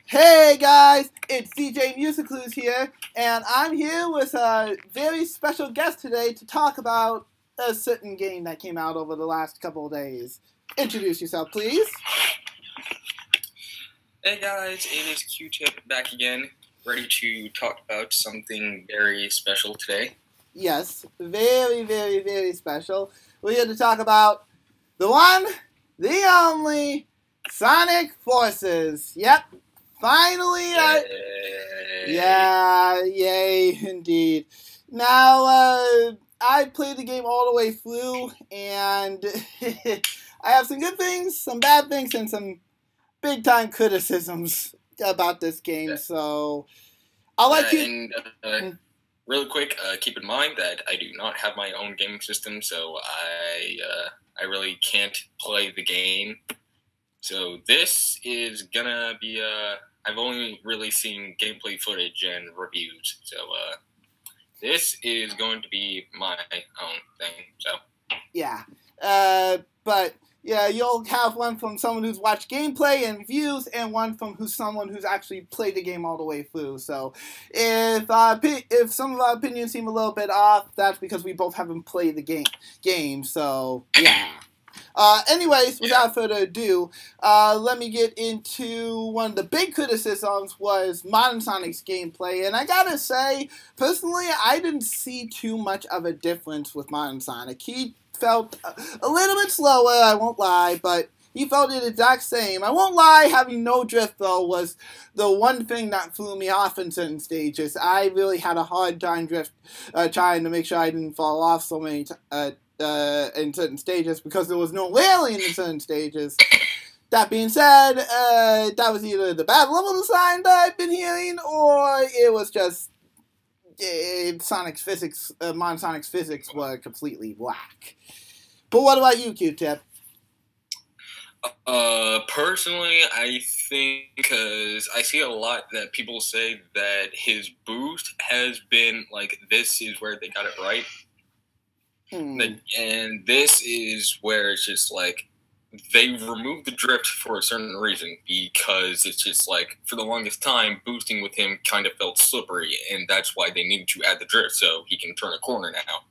Hey guys, it's DJ MusicClues here, and I'm here with a very special guest today to talk about a certain game that came out over the last couple of days. Introduce yourself, please. Hey guys, it is QTip back again, ready to talk about something very special today. Yes, very, very, very special. We're here to talk about the one, the only, Sonic Forces. Yep. Finally, yay, indeed. Now, I played the game all the way through, and I have some good things, some bad things, and some big-time criticisms about this game, so I'll let you... And, really quick, keep in mind that I do not have my own gaming system, so I really can't play the game. So this is gonna be I've only really seen gameplay footage and reviews. So this is going to be my own thing. So yeah, but yeah, you'll have one from someone who's watched gameplay and reviews, and one from someone who's actually played the game all the way through. So if some of our opinions seem a little bit off, that's because we both haven't played the game. So yeah. Anyways, without further ado, let me get into one of the big criticisms was Modern Sonic's gameplay, and I gotta say, personally, I didn't see too much of a difference with Modern Sonic. He felt a little bit slower, I won't lie, but he felt the exact same. I won't lie, having no drift, though, was the one thing that threw me off in certain stages. I really had a hard time trying to make sure I didn't fall off so many times. In certain stages, because there was no railing in certain stages. That being said, that was either the bad level design that I've been hearing, or it was just Sonic's physics, Modern Sonic's physics were completely whack. But what about you, QTip? Personally, I think because I see a lot that people say that his boost has been like, this is where they got it right. And this is where it's just like they removed the drift for a certain reason, because it's just like for the longest time boosting with him kind of felt slippery, and that's why they needed to add the drift so he can turn a corner now.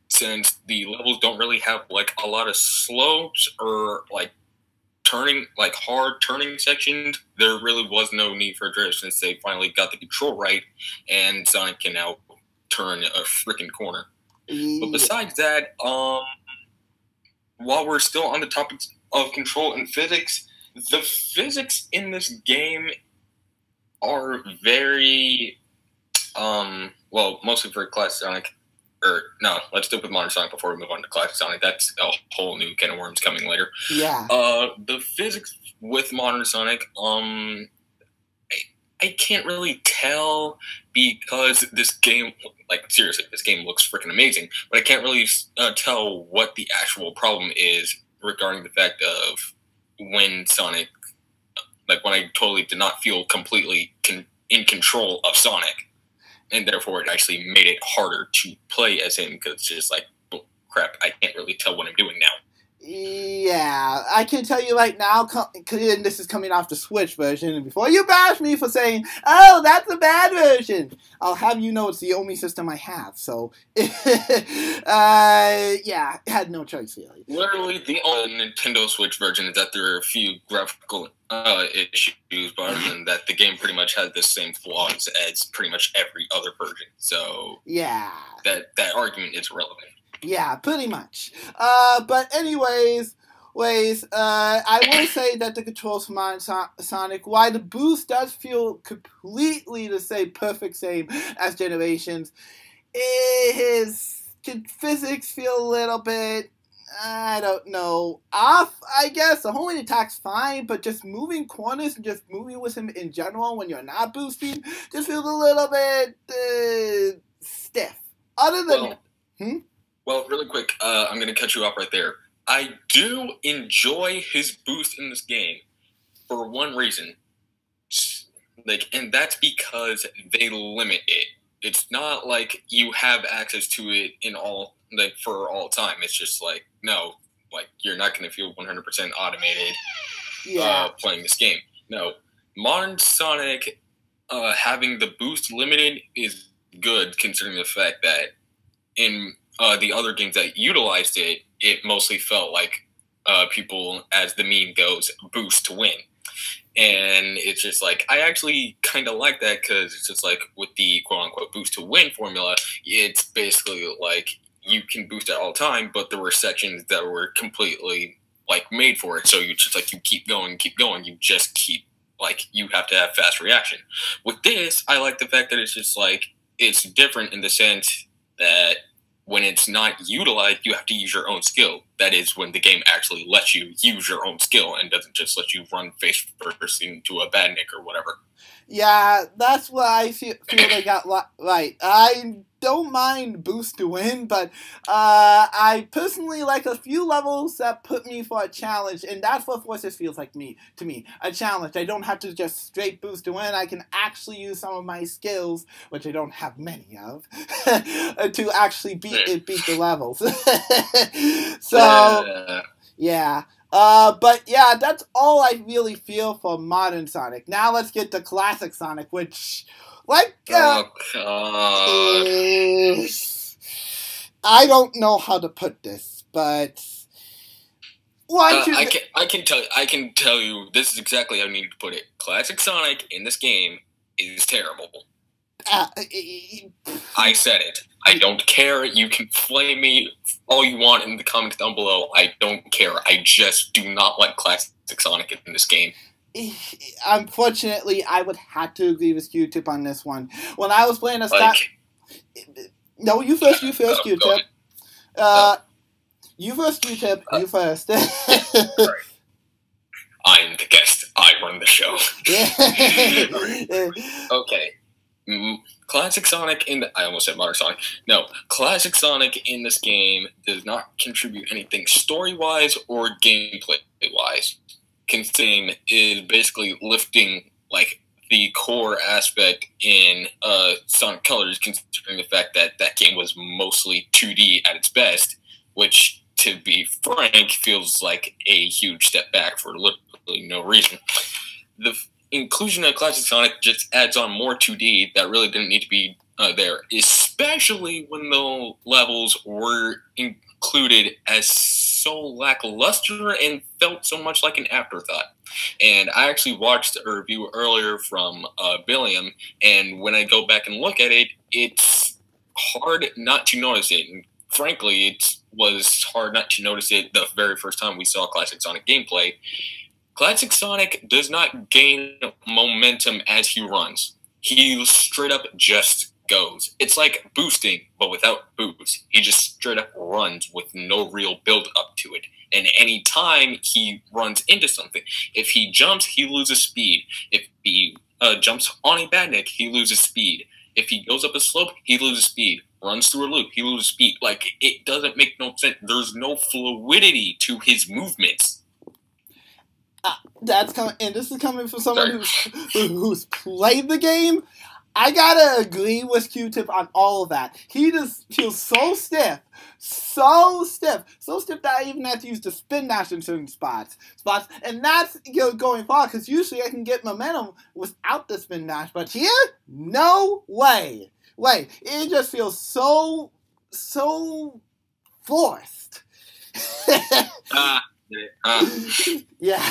Since the levels don't really have like a lot of slopes or like turning, like hard turning sections, there really was no need for drift since they finally got the control right, and Sonic can now turn a freaking corner. But besides that, while we're still on the topic of control and physics, the physics in this game are very, well, mostly for Classic Sonic. Or, no, let's stick with Modern Sonic before we move on to Classic Sonic. That's a whole new can of worms coming later. Yeah. The physics with Modern Sonic, I can't really tell, because this game, like, seriously, this game looks freaking amazing, but I can't really tell what the actual problem is regarding the fact of when Sonic, like, when I totally did not feel completely in control of Sonic, and therefore it actually made it harder to play as him, because it's just like, oh, crap, I can't really tell what I'm doing now. Yeah, I can tell you right now, and this is coming off the Switch version, and before you bash me for saying, oh, that's a bad version, I'll have you know it's the only system I have, so, yeah, I had no choice, really. Literally, the only Nintendo Switch version is that there are a few graphical issues, but other than that, the game pretty much has the same flaws as pretty much every other version, so, yeah, that argument is relevant. Yeah, pretty much. But anyways, I will say that the controls for Modern Sonic, while the boost does feel completely the same, perfect same as Generations, his physics feel a little bit, I don't know, off, I guess. The homing attack's fine, but just moving corners and just moving with him in general when you're not boosting just feels a little bit stiff. Other than... Well, really quick, I'm going to cut you off right there. I do enjoy his boost in this game for one reason. Like, and that's because they limit it. It's not like you have access to it in all, like, for all time. It's just like, no, like, you're not going to feel 100% automated playing this game. No, Modern Sonic having the boost limited is good, considering the fact that in the other games that utilized it, it mostly felt like people, as the meme goes, boost to win. And it's just like, I actually kind of like that, because it's just like with the quote-unquote boost to win formula, it's basically like you can boost at all time, but there were sections that were completely like made for it. So you just like, you keep going, you just keep, like, you have to have fast reaction. With this, I like the fact that it's just like, it's different in the sense that when it's not utilized, you have to use your own skill. That is when the game actually lets you use your own skill and doesn't just let you run face first into a badnik or whatever. Yeah, that's what I feel they got right. I don't mind boost to win, but I personally like a few levels that put me for a challenge, and that's what Forces feels like to me. A challenge. I don't have to just straight boost to win. I can actually use some of my skills, which I don't have many of, to actually beat the levels. So, yeah. But yeah, that's all I really feel for modern Sonic. Now let's get to classic Sonic, which, like, I don't know how to put this, but I can tell you this is exactly how I need to put it. Classic Sonic in this game is terrible. I said it. I don't care. You can flame me all you want in the comments down below. I don't care. I just do not like classic Sonic in this game. Unfortunately, I would have to agree with QTip on this one. When I was playing No, you first, QTip. You first, QTip. You first. I'm the guest. I run the show. Okay. Classic Sonic I almost said Modern Sonic. No, Classic Sonic in this game does not contribute anything story-wise or gameplay-wise. Considering is basically lifting like the core aspect in Sonic Colors, considering the fact that that game was mostly 2D at its best, which, to be frank, feels like a huge step back for literally no reason. The inclusion of Classic Sonic just adds on more 2D that really didn't need to be there, especially when the levels were included as so lackluster and felt so much like an afterthought. And I actually watched a review earlier from Billiam, and when I go back and look at it, it's hard not to notice it. And frankly, it was hard not to notice it the very first time we saw Classic Sonic gameplay. Classic Sonic does not gain momentum as he runs. He straight up just goes. It's like boosting, but without boost. He just straight up runs with no real build up to it. And any time he runs into something, if he jumps, he loses speed. If he jumps on a badnik, he loses speed. If he goes up a slope, he loses speed. Runs through a loop, he loses speed. Like, it doesn't make no sense. There's no fluidity to his movements. That's coming, and this is coming from someone who's played the game. I gotta agree with QTip on all of that. He just feels so stiff that I even have to use the spin dash in certain spots, and that's going far, because usually I can get momentum without the spin dash, but here, no way. It just feels so forced. Yeah,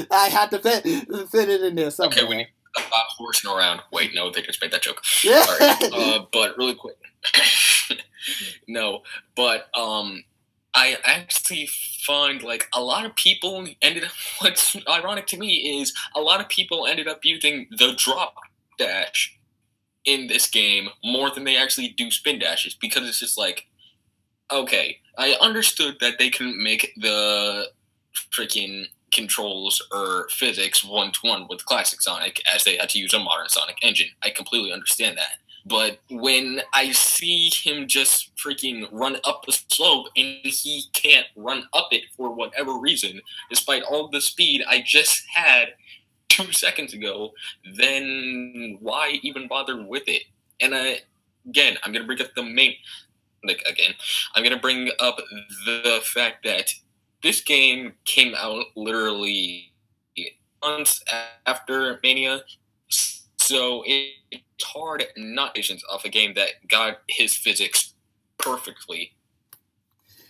I had to fit it in there somewhere. Okay, we need to stop horsing around. Wait, no, they just made that joke. Yeah. All right, but really quick. No, but I actually find like a lot of people ended up. What's ironic to me is a lot of people ended up using the drop dash in this game more than they actually do spin dashes, because it's just like, okay, I understood that they couldn't make the freaking controls or physics one-to-one with Classic Sonic, as they had to use a modern Sonic engine. I completely understand that. But when I see him just freaking run up the slope and he can't run up it for whatever reason, despite all the speed I just had 2 seconds ago, then why even bother with it? And again, I'm going to bring up I'm going to bring up the fact that this game came out literally months after Mania, so it's hard not to off a game that got his physics perfectly.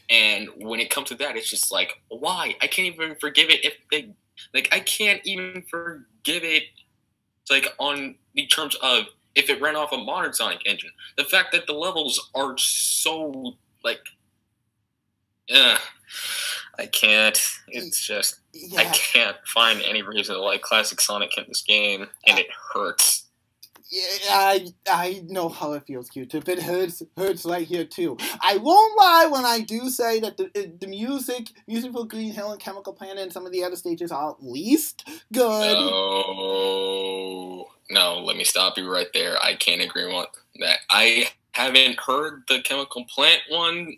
And when it comes to that, it's just like, why? I can't even forgive it if they I can't even forgive it. It's like on the terms of if it ran off a modern Sonic engine, the fact that the levels are so I can't. It's just I can't find any reason to like classic Sonic in this game, and it hurts. Yeah, I know how it feels, QTip. It hurts right here too. I won't lie when I do say that the music for Green Hill and Chemical Planet and some of the other stages are at least good. No, let me stop you right there. I can't agree with that. I haven't heard the Chemical Plant one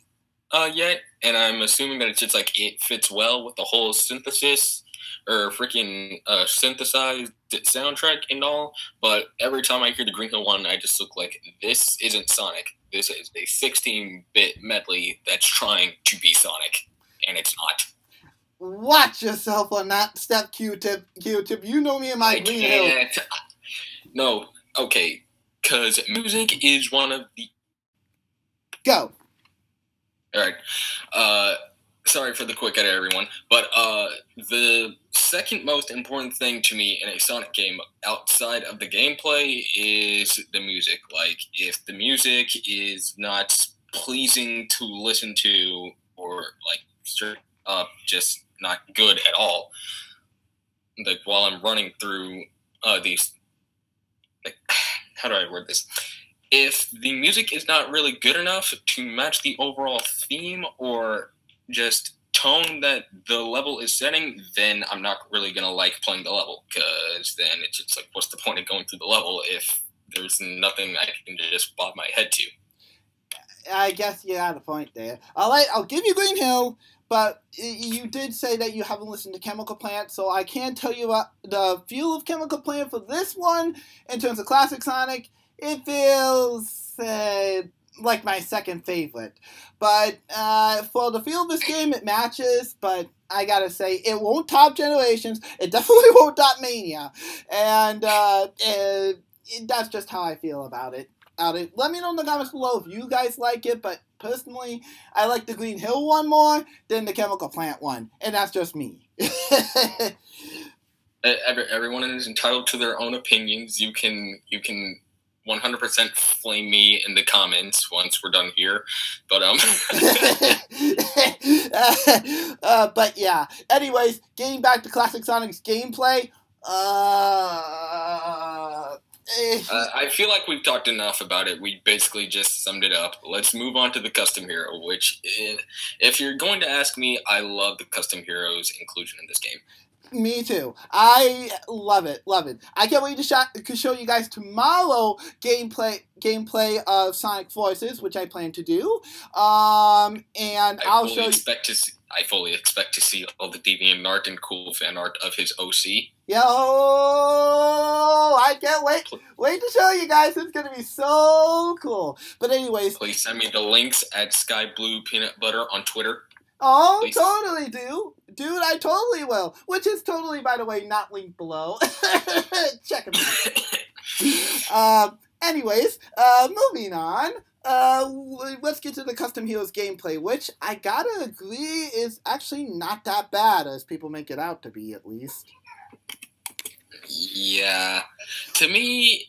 yet, and I'm assuming that it's just like it fits well with the whole synthesis or freaking synthesized soundtrack and all, but every time I hear the Green Hill one, I just look like, this isn't Sonic. This is a 16-bit medley that's trying to be Sonic, and it's not. Watch yourself on that step, Q-Tip. Q-Tip, you know me and my Green Hill. No, okay, because music is one of the... Go. All right. Sorry for the quick edit, everyone. But the second most important thing to me in a Sonic game outside of the gameplay is the music. Like, if the music is not pleasing to listen to or, like, straight up just not good at all, like, while I'm running through these... Like, how do I word this? If the music is not really good enough to match the overall theme or just tone that the level is setting, then I'm not really going to like playing the level, because then it's just like, what's the point of going through the level if there's nothing I can just bob my head to? I guess you had a point there. I'll give you Green Hill, but you did say that you haven't listened to Chemical Plant, so I can't tell you about the feel of Chemical Plant for this one. In terms of classic Sonic, it feels like my second favorite. But for the feel of this game, it matches, but I gotta say, it won't top Generations. It definitely won't top Mania. And that's just how I feel about it. Let me know in the comments below if you guys like it, but personally, I like the Green Hill one more than the Chemical Plant one, and that's just me. Everyone is entitled to their own opinions. You can 100% flame me in the comments once we're done here, but but yeah. Anyways, getting back to Classic Sonic's gameplay. I feel like we've talked enough about it. We basically just summed it up. Let's move on to the custom hero, which, if you're going to ask me, I love the custom heroes inclusion in this game. Me too. I love it. I can't wait to show you guys tomorrow gameplay of Sonic Forces, which I plan to do. And I'll show you. I fully expect to see all the deviant art and cool fan art of his OC. Yo, I can't wait to show you guys. It's gonna be so cool. But anyways, please send me the links at Sky Blue Peanut Butter on Twitter. Oh, please. Totally, dude, I totally will. Which is totally, by the way, not linked below. Check it out. Anyways, moving on. Let's get to the Custom Heroes gameplay, which I gotta agree is actually not that bad, as people make it out to be, at least. Yeah. To me,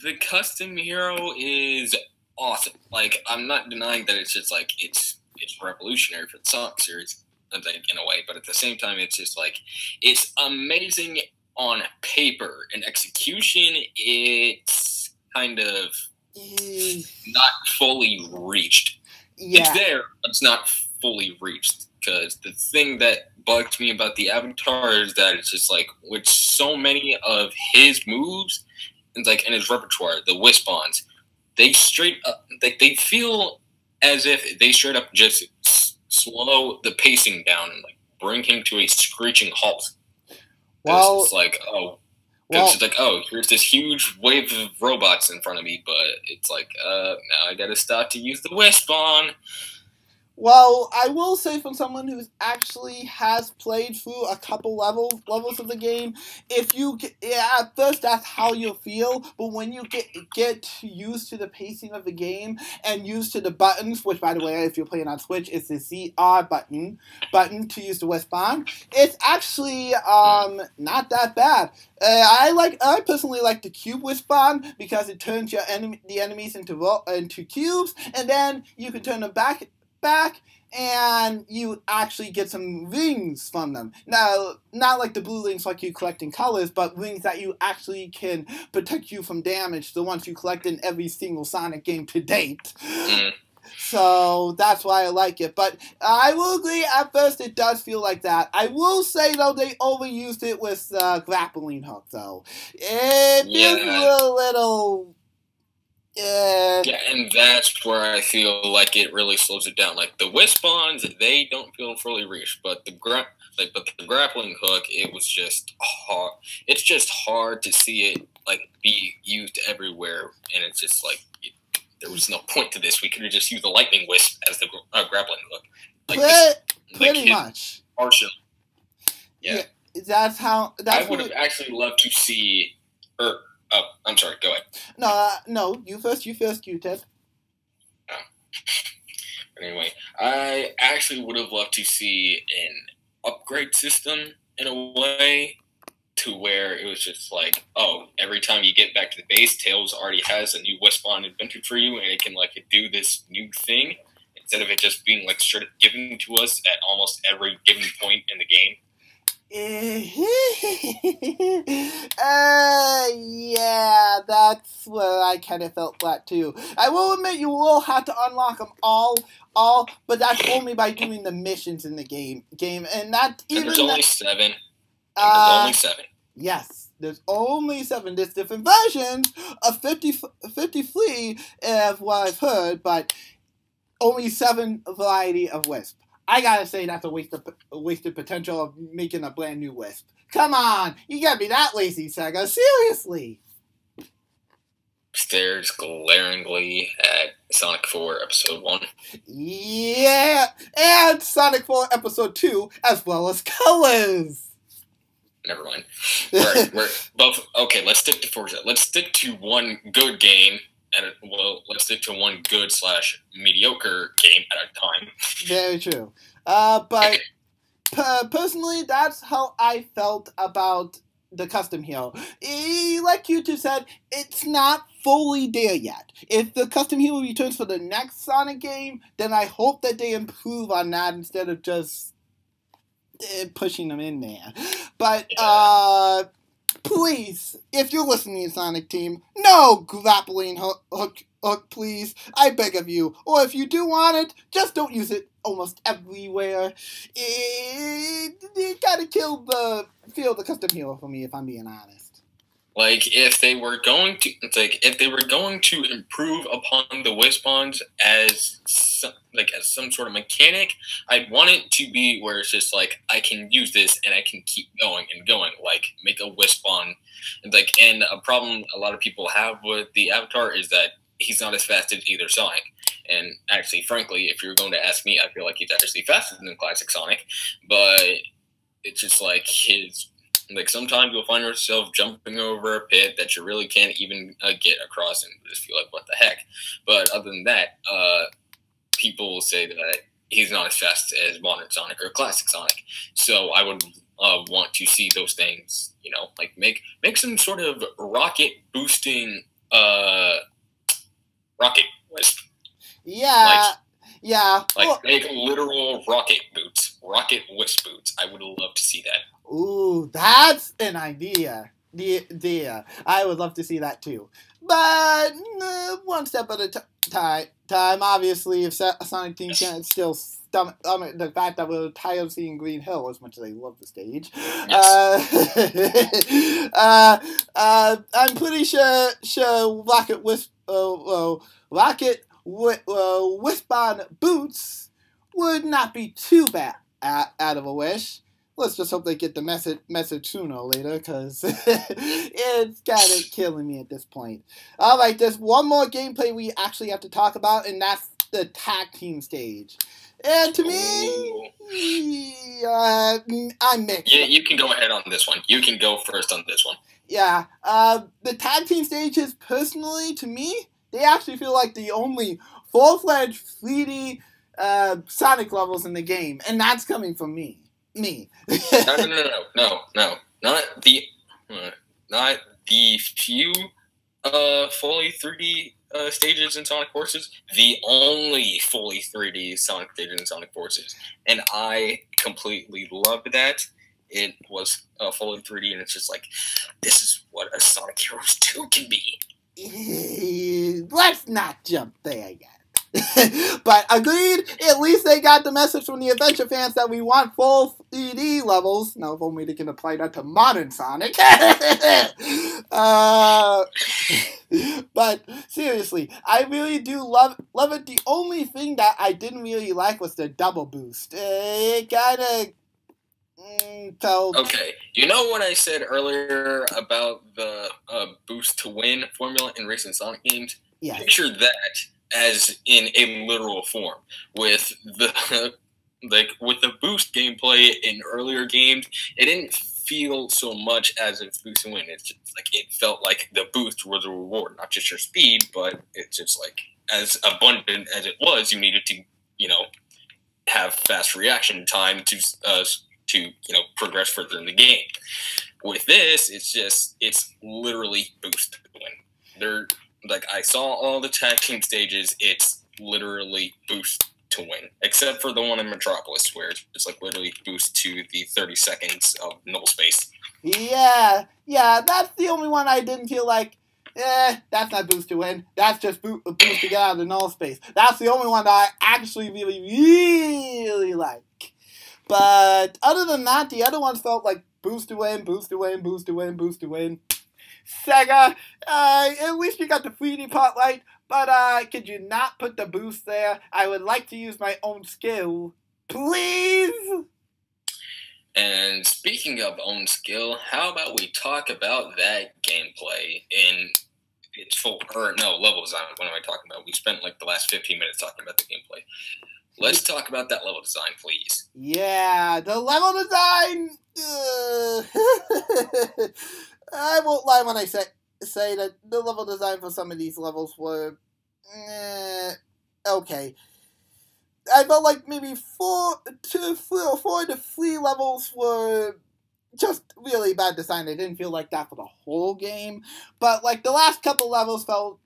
the Custom Hero is awesome. Like, I'm not denying that it's just, like, it's revolutionary for the Sonic series, in a way, but at the same time, it's just, like, it's amazing on paper. In execution, it's kind of not fully reached. Yeah. It's there, but it's not fully reached, because the thing that bugs me about the Avatar is that it's just, like, with so many of his moves, and, like, in his repertoire, the Wisp-Ons, they straight up, like, they feel as if they straight up just slow the pacing down and, like, bring him to a screeching halt. Well, it's like, it's like, here's this huge wave of robots in front of me, but it's like, now I gotta stop to use the Wisp-On. Well, I will say from someone who actually has played through a couple levels of the game, if you at first that's how you'll feel, but when you get used to the pacing of the game and used to the buttons, which by the way, if you're playing on Switch, it's the CR button to use the Westbound, it's actually not that bad. I personally like the cube Westbound because it turns the enemies into cubes, and then you can turn them back, and you actually get some rings from them. Now, not like the blue rings like you collect in colors, but rings that you actually can protect you from damage, the ones you collect in every single Sonic game to date. So that's why I like it. But I will agree, at first it does feel like that. I will say, though, they overused it with the grappling hook, though. It is a little... Yeah, and that's where I feel like it really slows it down. Like the Westbounds, they don't feel fully reached, but the grappling hook, it was just hard. It's just hard to see it like be used everywhere, and it's just like there was no point to this. We could have just used the lightning wisp as the grappling hook. Like pretty much. Partially. Yeah. That's how. I would have actually loved to see. Oh, I'm sorry. Go ahead. No. You first, QTip. Oh. Anyway, I actually would have loved to see an upgrade system in a way to where it was just like, oh, every time you get back to the base, Tails already has a new Westbound invented for you, and it can like do this new thing instead of it just being like straight up given to us at almost every given point in the game. Yeah, that's where I kind of felt that too. I will admit you will have to unlock them all, but that's only by doing the missions in the game, and that even. And there's only 7. There's only 7. Yes, there's only 7. There's different versions of 53, of what I've heard, but only 7 variety of Wisp. I gotta say that's a wasted potential of making a brand new Wisp. Come on, you gotta be that lazy, Sega. Seriously. Stares glaringly at Sonic 4 Episode 1. Yeah, and Sonic 4 Episode 2, as well as Colors. Never mind. We're both okay. Let's stick to Forza. Let's stick to one good game. Let's stick to one good / mediocre game at a time. Very true. But personally, that's how I felt about the custom hero. Like you two said, it's not fully there yet. If the custom hero returns for the next Sonic game, then I hope that they improve on that instead of just pushing them in there. But, please, if you're listening to Sonic Team, no grappling hook, please. I beg of you. Or if you do want it, just don't use it almost everywhere. It gotta kill the feel the custom hero for me, if I'm being honest. Like if they were going to improve upon the Westbounds as some sort of mechanic, I'd want it to be where it's just like I can use this and I can keep going and going. Like make a Westbound, and a problem a lot of people have with the Avatar is that he's not as fast as either Sonic. And actually, frankly, if you're going to ask me, I feel like he's actually faster than classic Sonic. But it's just like sometimes you'll find yourself jumping over a pit that you really can't even get across and just feel like, what the heck? But other than that, people will say that he's not as fast as modern Sonic or classic Sonic. So I would want to see those things, like make some sort of rocket boosting rocket wisp. Yeah. Make literal rocket wisp boots. I would love to see that. Ooh, that's an idea. I would love to see that too. But one step at a time. Obviously, if Sonic Team can't still stomach the fact that we're tired of seeing Green Hill as much as I love the stage. Yes. I'm pretty sure Rocket Wishbone boots would not be too bad out of a wish. Let's just hope they get the message sooner or later, because it's kind of killing me at this point. Alright, there's one more gameplay we actually have to talk about, and that's the tag team stage. And to me, I'm mixed. Yeah, you can go ahead on this one. You can go first on this one. Yeah, the tag team stages, personally, to me, they actually feel like the only full-fledged 3D Sonic levels in the game, and that's coming from me. No. Not the few fully 3D stages in Sonic Forces. The only fully 3D Sonic stages in Sonic Forces, and I completely loved that. It was fully 3D, and it's just like, this is what a Sonic Heroes 2 can be. Let's not jump there yet. But agreed, at least they got the message from the adventure fans that we want full 3D levels. Now, if only they can apply that to modern Sonic. But seriously, I really do love it. The only thing that I didn't really like was the double boost. It kind of felt... Okay, you know what I said earlier about the boost to win formula in recent Sonic games? Yes. Picture that as in a literal form, with the with the boost gameplay in earlier games. It didn't feel so much as a boost to win. It's just like, it felt like the boost was a reward, not just your speed, but it's just like, as abundant as it was, you needed to, have fast reaction time to progress further in the game. With this, it's literally boost to win. Like, I saw all the tag team stages, it's literally boost to win. Except for the one in Metropolis, where it's like literally boost to the 30 seconds of null space. Yeah, that's the only one I didn't feel like, that's not boost to win. That's just boost to get out of the null space. That's the only one that I actually really, really like. But other than that, the other ones felt like boost to win, boost to win, boost to win, boost to win. Sega, at least you got the 3D spotlight, but could you not put the boost there? I would like to use my own skill. Please? And speaking of own skill, how about we talk about that gameplay in its full, level design. What am I talking about? We spent like the last 15 minutes talking about the gameplay. Let's talk about that level design, please. Yeah, the level design... I won't lie when I say that the level design for some of these levels were... okay. I felt like maybe 4 to 3 levels were just really bad design. I didn't feel like that for the whole game. But like the last couple levels felt...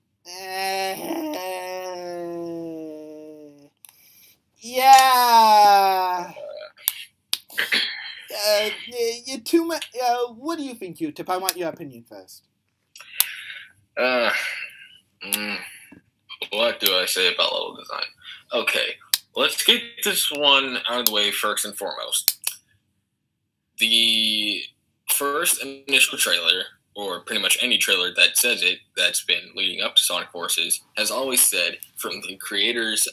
yeah... too much. What do you think, QTip? I want your opinion first. What do I say about level design? Okay, let's get this one out of the way first and foremost. The first initial trailer, or pretty much any trailer that says it, that's been leading up to Sonic Forces, has always said, from the creators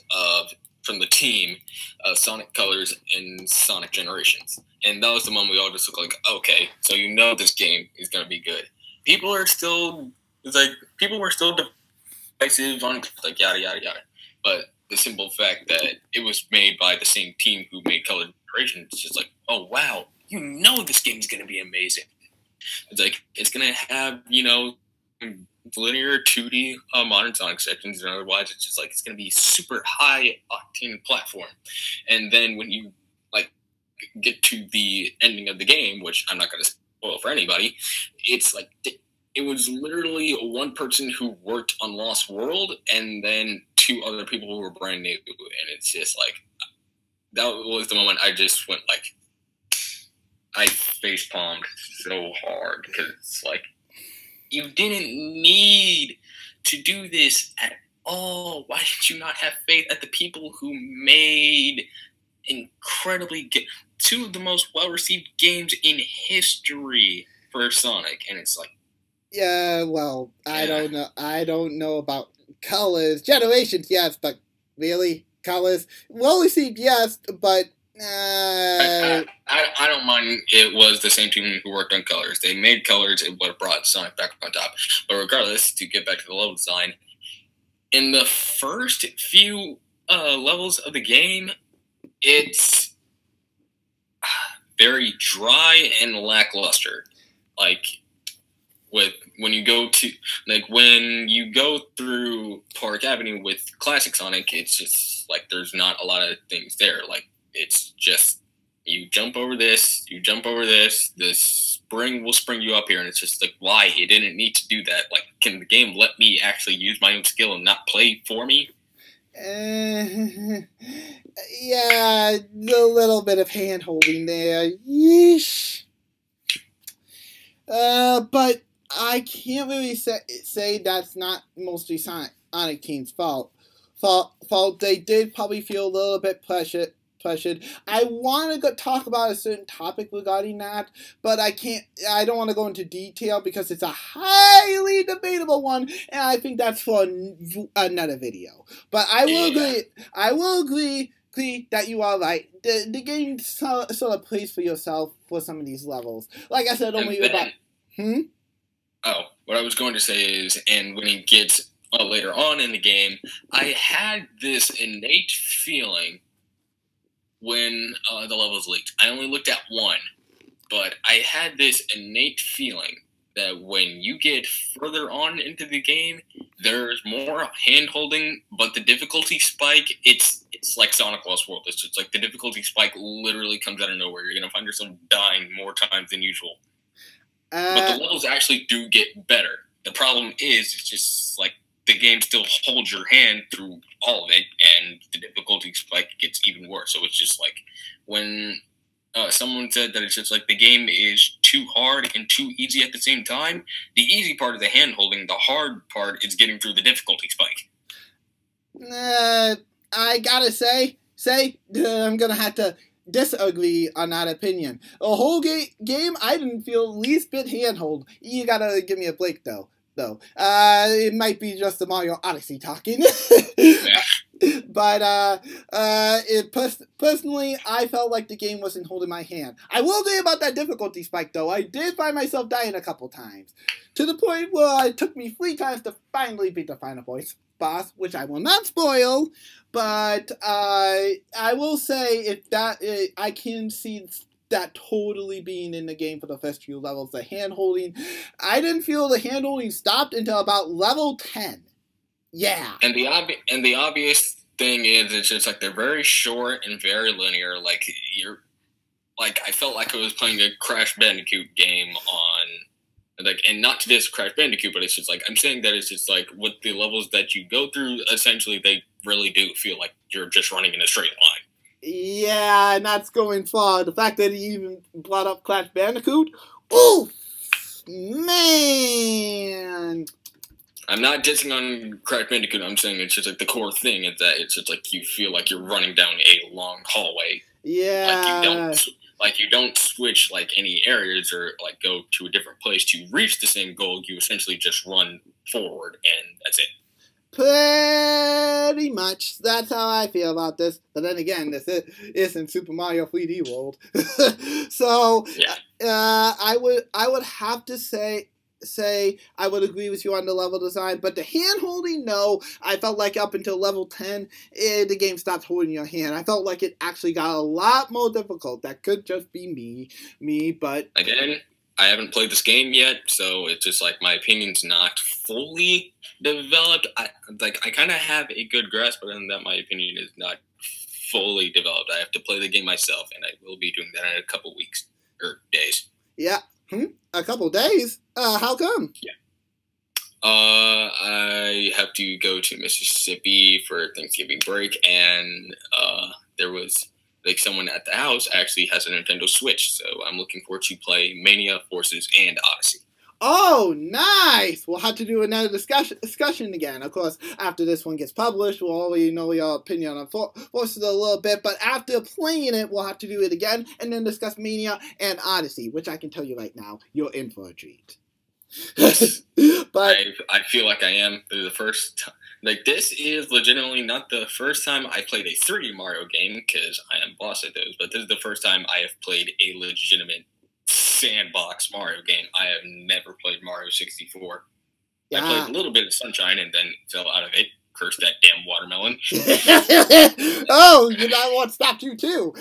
from the team of Sonic Colors and Sonic Generations. And that was the one we all just looked like, okay, so this game is going to be good. People were still divisive on like yada, yada, yada. But the simple fact that it was made by the same team who made Color Generations, it's just like, oh, wow, this game is going to be amazing. It's like, it's going to have, linear 2D modern Sonic sections, and otherwise it's just like, it's going to be super high octane platform. And then when you get to the ending of the game, which I'm not going to spoil for anybody, it's like it was literally one person who worked on Lost World and then 2 other people who were brand new, and it's just like, that was the moment I just went like, I face palmed so hard, because it's like, you didn't need to do this at all. Why did you not have faith at the people who made incredibly 2 of the most well-received games in history for Sonic? And it's like, yeah, well, I don't know about Colors. Generations, yes, but really? Colors? Well-received, yes, but... I don't mind it was the same team who worked on Colors. They made Colors, it would have brought Sonic back on top. But regardless, to get back to the level design, in the first few levels of the game, it's very dry and lackluster. Like when you go through Park Avenue with Classic Sonic, it's just like there's not a lot of things there. Like it's just you jump over this, the spring will spring you up here, and it's just like, why? He didn't need to do that. Like, can the game let me actually use my own skill and not play for me? Yeah, a little bit of hand-holding there. Yeesh. But I can't really say that's not mostly Sonic Team's fault. They did probably feel a little bit pressured. I want to talk about a certain topic regarding that, but I don't want to go into detail because it's a highly debatable one, and I think that's for another video. But I will agree that you are right. The game sort of plays for yourself for some of these levels. Like I said, only about... Oh, what I was going to say is, and when it gets later on in the game, I had this innate feeling when the levels leaked. I only looked at one, but I had this innate feeling that when you get further on into the game, there's more hand-holding, but the difficulty spike, it's like Sonic Lost World. It's just like the difficulty spike literally comes out of nowhere. You're going to find yourself dying more times than usual. But the levels actually do get better. The problem is, it's just like the game still holds your hand through all of it, and the difficulty spike gets even worse. So it's just like when someone said that it's just like the game is too hard and too easy at the same time. The easy part is the hand holding. The hard part is getting through the difficulty spike. I gotta say, I'm gonna have to disagree on that opinion. The whole game, I didn't feel least bit handhold. You gotta give me a break though. It might be just the Mario Odyssey talking. But personally, I felt like the game wasn't holding my hand. I will say about that difficulty spike, though. I did find myself dying a couple times. To the point where it took me 3 times to finally beat the final boss, which I will not spoil. But I will say I can see that totally being in the game for the first few levels. The hand-holding, I didn't feel the hand-holding stopped until about level 10. Yeah. And the obvious thing is, it's just like they're very short and very linear. Like I felt like I was playing a Crash Bandicoot game and not to diss Crash Bandicoot, but it's just like, I'm saying that it's just like with the levels that you go through, essentially they really do feel like you're just running in a straight line. Yeah, and that's going far. The fact that he even brought up Crash Bandicoot, ooh, man. I'm not dissing on Crash Bandicoot. I'm saying it's just like the core thing is that it's just like you feel like you're running down a long hallway. Yeah. Like you don't switch like any areas or like go to a different place to reach the same goal. You essentially just run forward and that's it. Pretty much. That's how I feel about this. But then again, this isn't Super Mario 3D World. So, yeah. I would have to say I would agree with you on the level design, but the hand-holding, no. I felt like up until level 10, the game stopped holding your hand. I felt like it actually got a lot more difficult. That could just be me, but... Again, I haven't played this game yet, so it's just like my opinion's not fully developed. I kind of have a good grasp, but then that my opinion is not fully developed. I have to play the game myself, and I will be doing that in a couple weeks or days. Yeah, a couple days. How come? Yeah. I have to go to Mississippi for Thanksgiving break, and there was like someone at the house actually has a Nintendo Switch, so I'm looking forward to play Mania, Forces, and Odyssey. Oh, nice! We'll have to do another discussion again. Of course, after this one gets published, we'll already know your opinion on Forces a little bit, but after playing it, we'll have to do it again, and then discuss Mania and Odyssey, which I can tell you right now, you're in for a treat. Yes. But I feel like I am. The first time. Like, this is legitimately not the first time I played a 3D Mario game, because I am boss at those, but this is the first time I have played a legitimate sandbox Mario game. I have never played Mario 64. Yeah. I played a little bit of Sunshine and then fell out of it. Curse that damn watermelon. Oh, you know what stopped you too.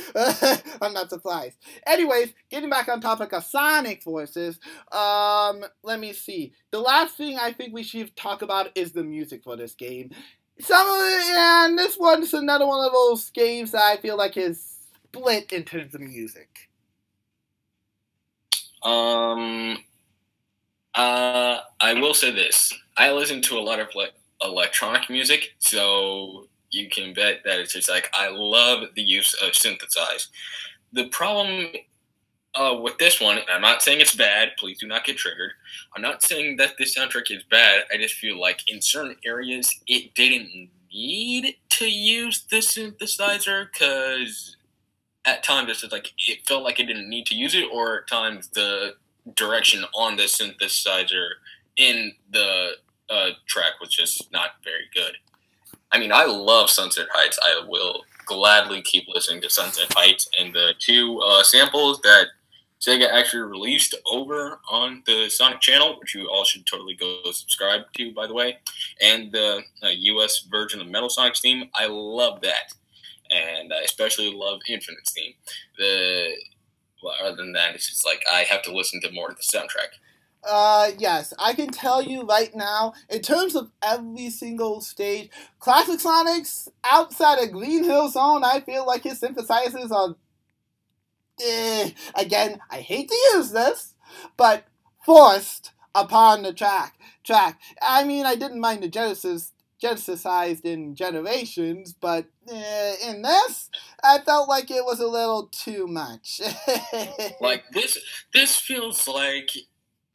I'm not surprised. Anyways, getting back on topic of Sonic voices, let me see. The last thing I think we should talk about is the music for this game. Some of it, and this one's another one of those games that I feel like is split in terms of music. I will say this. I listen to a lot of electronic music, so you can bet that it's just like I love the use of synthesize. The problem with this one, and I'm not saying it's bad, please do not get triggered. I'm not saying that this soundtrack is bad. I just feel like in certain areas it didn't need to use the synthesizer because at times it's just like it felt like it didn't need to use it, or at times the direction on the synthesizer in the track was just not very good. I mean, I love Sunset Heights. I will gladly keep listening to Sunset Heights, and the two samples that Sega actually released over on the Sonic channel, which you all should totally go subscribe to, by the way, and the US version of Metal Sonic's theme, I love that. And I especially love Infinite's theme. Well, other than that, it's just like I have to listen to more of the soundtrack. Yes, I can tell you right now, in terms of every single stage, Classic Sonic's outside of Green Hill Zone, I feel like his synthesizers are, again, I hate to use this, but forced upon the track. I mean, I didn't mind the Genesisized in Generations, but in this, I felt like it was a little too much. Like, this feels like,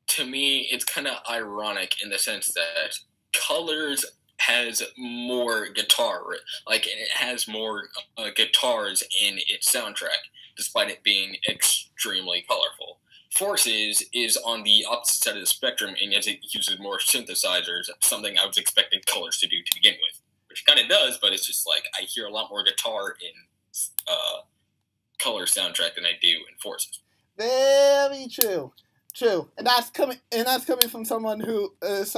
to me, it's kind of ironic in the sense that Colors has more guitar, like it has more guitars in its soundtrack, despite it being extremely colorful. Forces is on the opposite side of the spectrum, and yet it uses more synthesizers, something I was expecting Colors to do to begin with, which kind of does, but it's just like I hear a lot more guitar in Colors soundtrack than I do in Forces. Very true. And that's coming from someone who has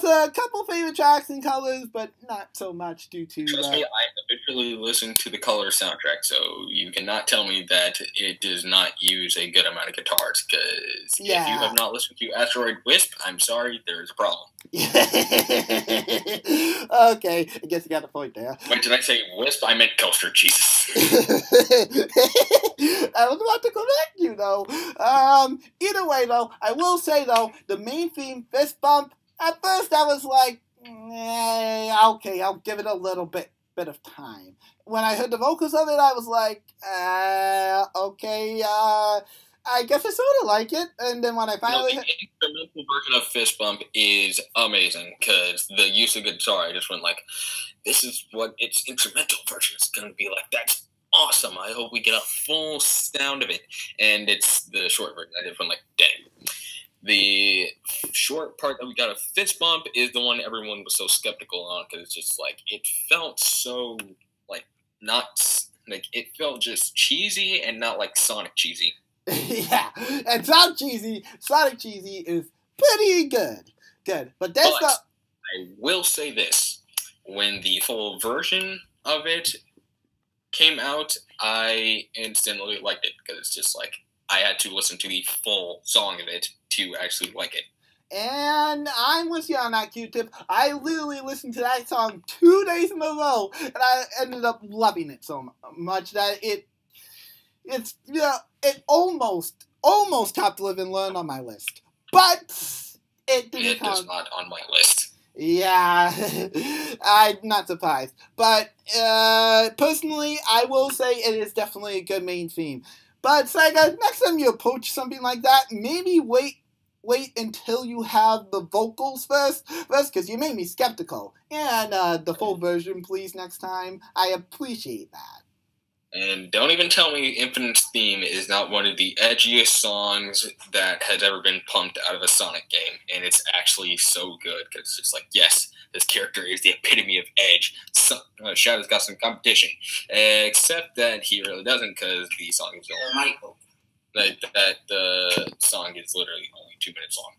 a couple favorite tracks in Colors, but not so much due to. Trust me, I habitually listen to the Colors soundtrack, so you cannot tell me that it does not use a good amount of guitars. Because if you have not listened to Asteroid Wisp, I'm sorry, there is a problem. Okay, I guess you got a point there. Wait, did I say Wisp? I meant Coaster. Jesus. I was about to correct you, though. Either way, though, I will say, though, the main theme, Fist Bump, at first I was like, okay, I'll give it a little bit of time. When I heard the vocals of it, I was like, okay, I guess I sort of like it. And then when I finally... the instrumental version of Fist Bump is amazing, because the use of guitar, I just went like, this is what its instrumental version is going to be like. That's awesome. I hope we get a full sound of it. And it's the short version. I just went like, dang. The short part that we got of Fist Bump is the one everyone was so skeptical on, because it's just like, it felt so, like, not, like, it felt just cheesy and not like Sonic cheesy. Yeah, and Sonic cheesy is pretty good. But that's not... I will say this, when the full version of it came out, I instantly liked it, because it's just like, I had to listen to the full song of it to actually like it. And I'm with you on that, QTip. I literally listened to that song 2 days in a row, and I ended up loving it so much that it almost topped Live and Learn on my list. But it didn't count. It is not on my list. Yeah, I'm not surprised. But personally, I will say it is definitely a good main theme. But Sega, next time you approach something like that, maybe wait until you have the vocals first, because you made me skeptical. And the full version, please, next time. I appreciate that. And don't even tell me Infinite's theme is not one of the edgiest songs that has ever been pumped out of a Sonic game. And it's actually so good, because it's just like, yes, this character is the epitome of edge. Shadow's got some competition. Except that he really doesn't, because the song is only... the song is literally only 2 minutes long.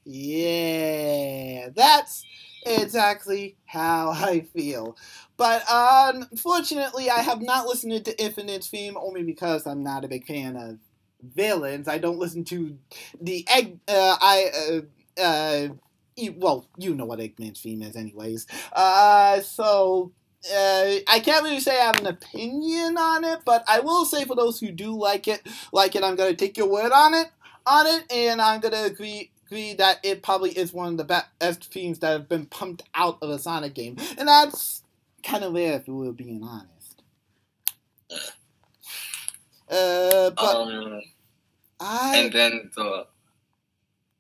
Yeah, that's exactly how I feel. But unfortunately, I have not listened to Infinite's theme only because I'm not a big fan of villains. I don't listen to the egg. Well, you know what Eggman's theme is, anyways. So. I can't really say I have an opinion on it, but I will say for those who do like it, I'm gonna take your word on it, and I'm gonna agree that it probably is one of the best themes that have been pumped out of a Sonic game, and that's kind of rare if we're being honest. But and then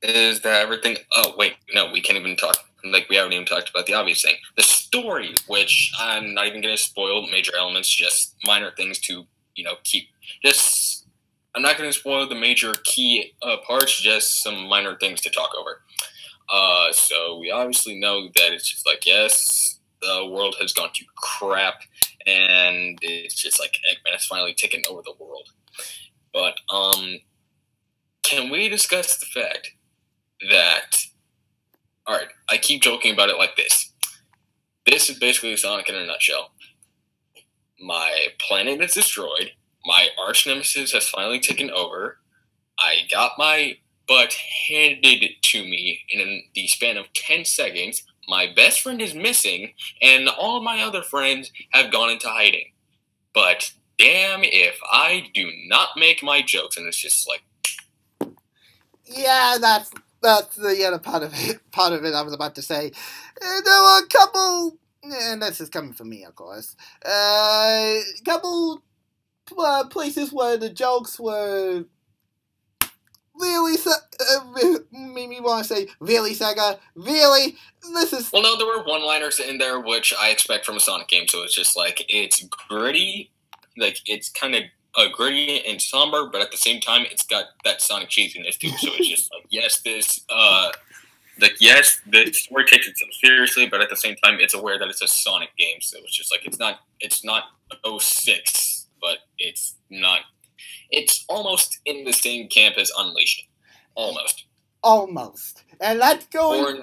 is that everything? Oh wait, no, we can't even talk. Like we haven't even talked about the obvious thing, the story, which I'm not even going to spoil major elements, just minor things to keep. Just I'm not going to spoil the major key parts, just some minor things to talk over. So we obviously know that it's just like, yes, the world has gone to crap, and it's just like Eggman has finally taken over the world. But can we discuss the fact that, all right, I keep joking about it like this. This is basically Sonic in a nutshell. My planet is destroyed. My arch nemesis has finally taken over. I got my butt handed to me in the span of 10 seconds. My best friend is missing, and all my other friends have gone into hiding. But damn if I do not make my jokes, and it's just like... Yeah, that's the other part of it I was about to say. There were a couple, and this is coming from me, of course, couple places where the jokes were really, made me want to say, really, Sega? Really? This is... Well, no, there were one-liners in there, which I expect from a Sonic game, so it's just like, it's gritty, like, it's kind of gritty and somber, but at the same time, it's got that Sonic cheesiness too. So it's just like, yes, this story takes itself seriously, but at the same time, it's aware that it's a Sonic game. So it's just like it's not 06, but it's not. It's almost in the same camp as Unleashed, almost, and let's go.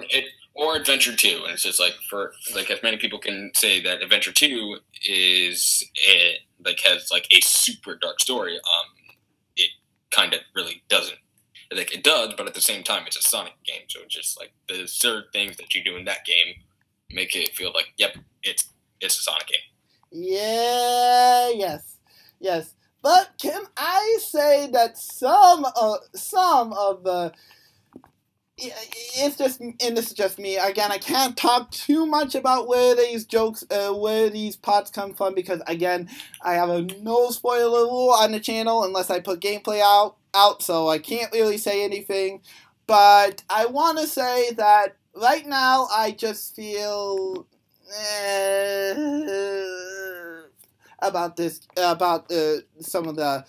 Or Adventure 2, and it's just like as many people can say that Adventure 2 is has like a super dark story. It kind of really doesn't. Like it does, but at the same time, it's a Sonic game, so it's just like the certain things that you do in that game make it feel like, yep, it's a Sonic game. Yeah, yes. But can I say that some of the... It's just, and this is just me. Again, I can't talk too much about where these parts come from, because again, I have a no spoiler rule on the channel unless I put gameplay out, so I can't really say anything. But I want to say that right now, I just feel about some of the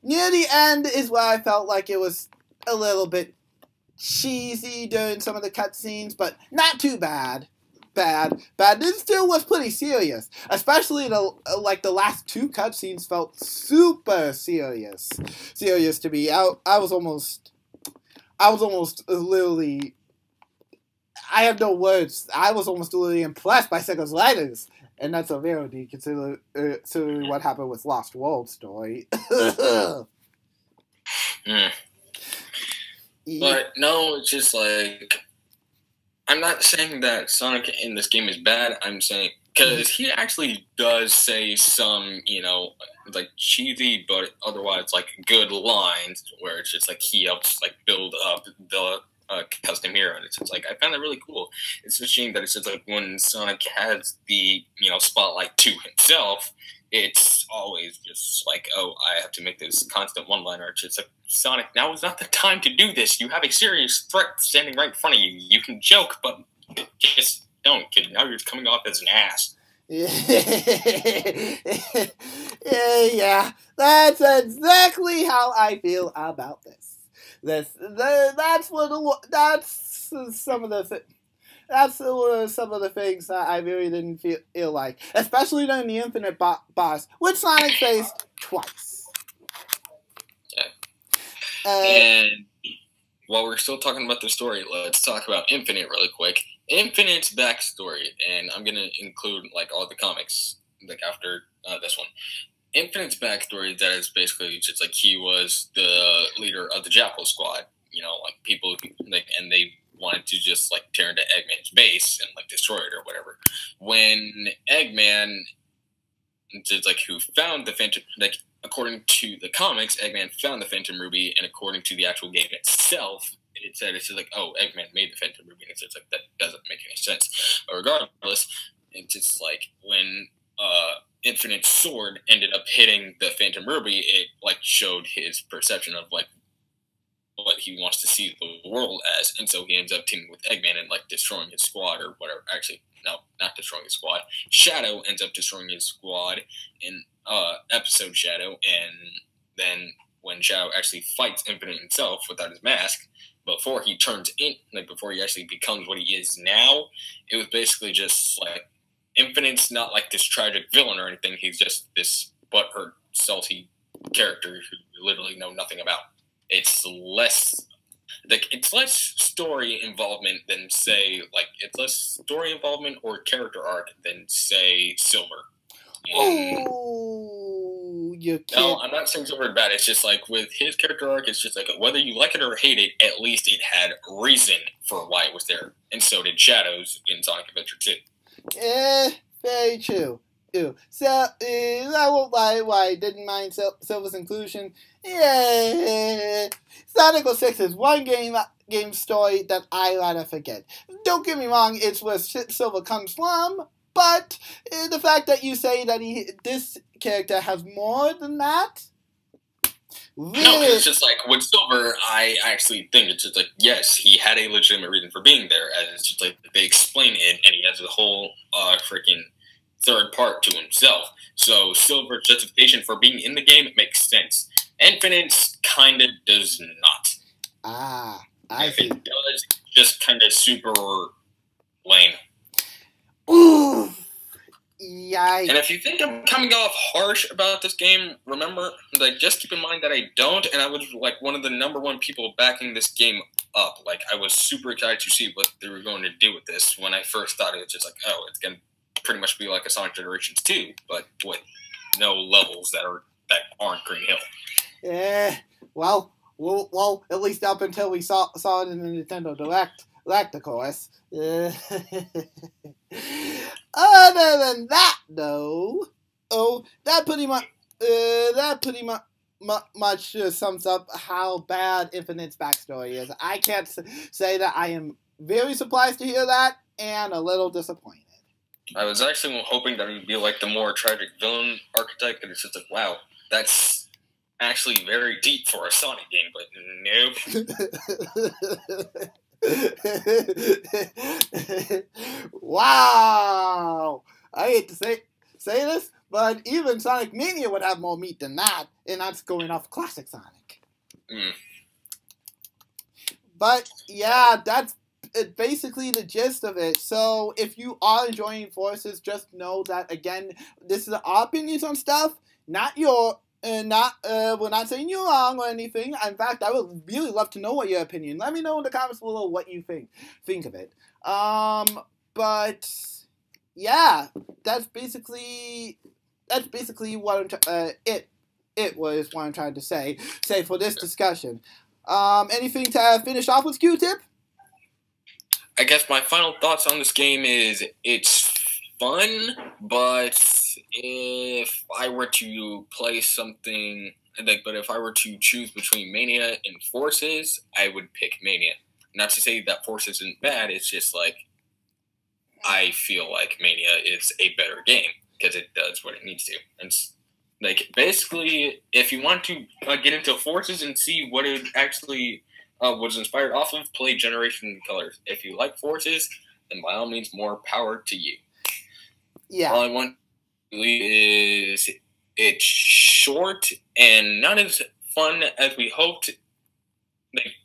near the end is where I felt like it was a little bit cheesy during some of the cutscenes, but not too bad. This still was pretty serious, especially the last two cutscenes felt super serious to me. I was almost literally, I have no words. I was almost literally impressed by Sega's writers, and that's a rarity considering what happened with Lost World story. But no, it's just like, I'm not saying that Sonic in this game is bad. I'm saying, because he actually does say some, like cheesy but otherwise like good lines, where it's just like he helps like build up the custom hero, and it's just like, I found that really cool. It's a shame that it's just like when Sonic has the spotlight to himself, it's always just like, oh, I have to make this constant one-liner. It's just like, Sonic, now is not the time to do this. You have a serious threat standing right in front of you. You can joke, but just don't, kid. Now you're coming off as an ass. Yeah, that's exactly how I feel about this. That's some of the things that I really didn't feel like, especially during the Infinite boss, which Sonic faced twice. Yeah. And while we're still talking about the story, let's talk about Infinite really quick. Infinite's backstory, and I'm gonna include like all the comics like after this one. Infinite's backstory that is basically just like he was the leader of the Jackal Squad. You know, like people like, and they wanted to just like tear into Eggman's base and like destroy it or whatever. When Eggman, just like who found the Phantom, like according to the comics, Eggman found the Phantom Ruby, and according to the actual game itself, it said it's just like, oh, Eggman made the Phantom Ruby, and it's just like that doesn't make any sense. But regardless, it's just like when Infinite's sword ended up hitting the Phantom Ruby, it like showed his perception of like what he wants to see the world as, and so he ends up teaming with Eggman and like destroying his squad or whatever. Actually, no, not destroying his squad. Shadow ends up destroying his squad in episode Shadow, and then when Shadow actually fights Infinite himself without his mask, before he turns in, like before he actually becomes what he is now, it was basically just like Infinite's not like this tragic villain or anything. He's just this butthurt, salty character who you literally know nothing about. It's less story involvement than say like it's less story involvement or character arc than say Silver. Oh, you can't. No, I'm not saying Silver is bad. It's just like with his character arc, it's just like whether you like it or hate it, at least it had reason for why it was there, and so did Shadows in Sonic Adventure 2. Very true. So, I won't lie why I didn't mind Silver's inclusion. Yeah, Sonic 06 is one game story that I rather forget. Don't get me wrong, it's where Silver comes from, but the fact that you say that this character has more than that? Really? No, because it's just like with Silver, I actually think it's just like, yes, he had a legitimate reason for being there, and it's just like they explain it, and he has a whole freaking third part to himself. So Silver's justification for being in the game makes sense. Infinite's kind of does not. I see. If it does, it's just kind of super lame. Ooh, yikes. And if you think I'm coming off harsh about this game, remember, like, just keep in mind that I don't, and I was, like, one of the #1 people backing this game up. Like, I was super excited to see what they were going to do with this when I first thought it was just like, oh, it's going to pretty much be like a Sonic Generations 2, but with no levels that aren't Green Hill. Yeah, well, at least up until we saw it in the Nintendo Direct, of course. Other than that, though, that pretty much sums up how bad Infinite's backstory is. I can't say that I am very surprised to hear that, and a little disappointed. I was actually hoping that it would be like the more tragic villain archetype, and it's just like, wow, that's actually very deep for a Sonic game, but nope. Wow! I hate to say this, but even Sonic Mania would have more meat than that, and that's going off classic Sonic. But yeah, that's basically the gist of it. So if you are enjoying Forces, just know that again, this is our opinions on stuff, not your. We're not saying you're wrong or anything. In fact, I would really love to know what your opinion. Let me know in the comments below what you think of it. But yeah, that's basically what it was what I'm trying to say for this discussion. Anything to finish off with, QTip? I guess my final thoughts on this game is it's fun, but if I were to play something, but if I were to choose between Mania and Forces, I would pick Mania. Not to say that Forces isn't bad, it's just like I feel like Mania is a better game because it does what it needs to. And like basically, if you want to get into Forces and see what it actually was inspired off of, play Generation Colors. If you like Forces, then by all means, more power to you. Yeah. All I want is it's short and not as fun as we hoped,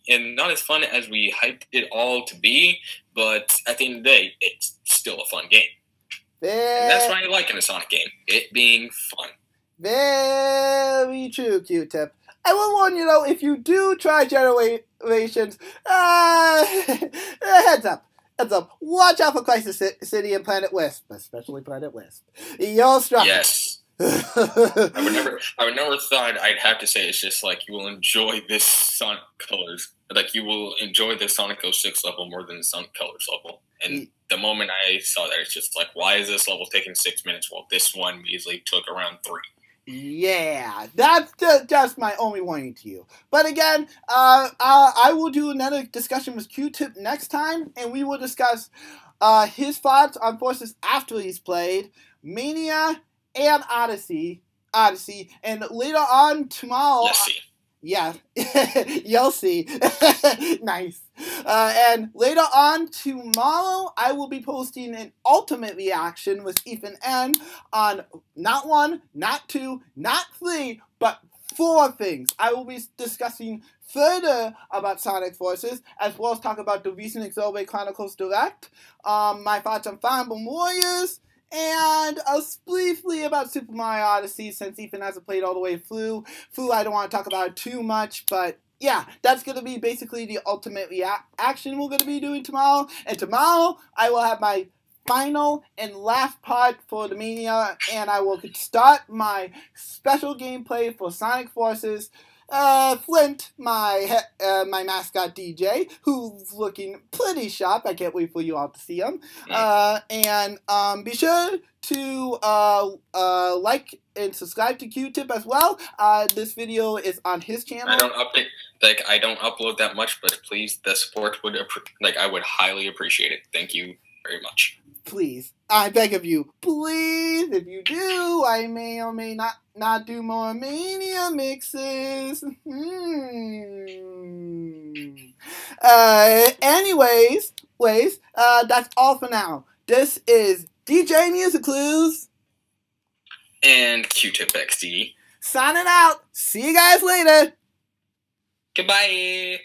and not as fun as we hyped it all to be, but at the end of the day, it's still a fun game. And that's what I like in a Sonic game, it being fun. Very true, QTip. I will warn you though, if you do try generations, heads up. Heads up. Watch out for Crisis City and Planet Wisp, especially Planet Wisp. You'll struggle. Yes. I would never thought I'd have to say it's just like you will enjoy this Sonic Colors. Like you will enjoy the Sonic 06 level more than the Sonic Colors level. And the moment I saw that, it's just like, why is this level taking 6 minutes while this one easily took around 3? Yeah, that's just my only warning to you. But again, I will do another discussion with QTip next time, and we will discuss his thoughts on Forces after he's played Mania and Odyssey, and later on tomorrow. Yes, yeah, you'll see. Nice. And later on tomorrow, I will be posting an ultimate reaction with Ethan N on not 1, not 2, not 3, but 4 things. I will be discussing further about Sonic Forces, as well as talk about the recent Xenoblade Chronicles Direct, my thoughts on Fire Emblem Warriors, and briefly about Super Mario Odyssey, since Ethan hasn't played all the way through. I don't want to talk about it too much, but yeah, that's going to be basically the ultimate reaction we're going to be doing tomorrow. And tomorrow, I will have my final and last part for the Mania, and I will start my special gameplay for Sonic Forces. Flint, my mascot DJ, who's looking pretty sharp. I can't wait for you all to see him. And be sure to like and subscribe to QTip as well. This video is on his channel. I don't upload that much, but please, the support would I would highly appreciate it. Thank you very much. Please, I beg of you, please. If you do, I may or may not do more Mania mixes. Anyways, that's all for now. This is DJ MusicClues and QTip XD signing out. See you guys later. Goodbye.